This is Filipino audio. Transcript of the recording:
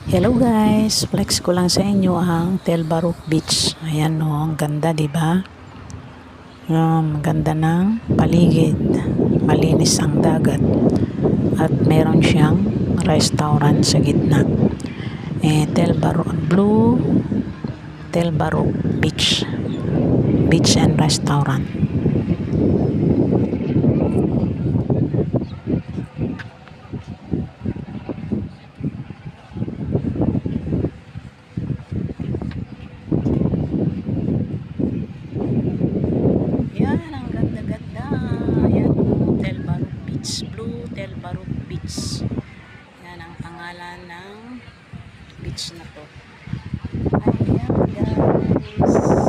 Hello guys, flex ko lang sa inyo ang Telbaruk Beach. Ayan o, ang ganda, di ba? Ganda ng paligid. Malinis ang dagat. At meron siyang restaurant sa gitna. Telbaruk Blue Telbaruk Beach. Beach and Restaurant. Yan, ang ganda-ganda. Yan, Telbaruk Beach. Blue Telbaruk Beach. Yan ang pangalan ng beach na to. Ayan guys.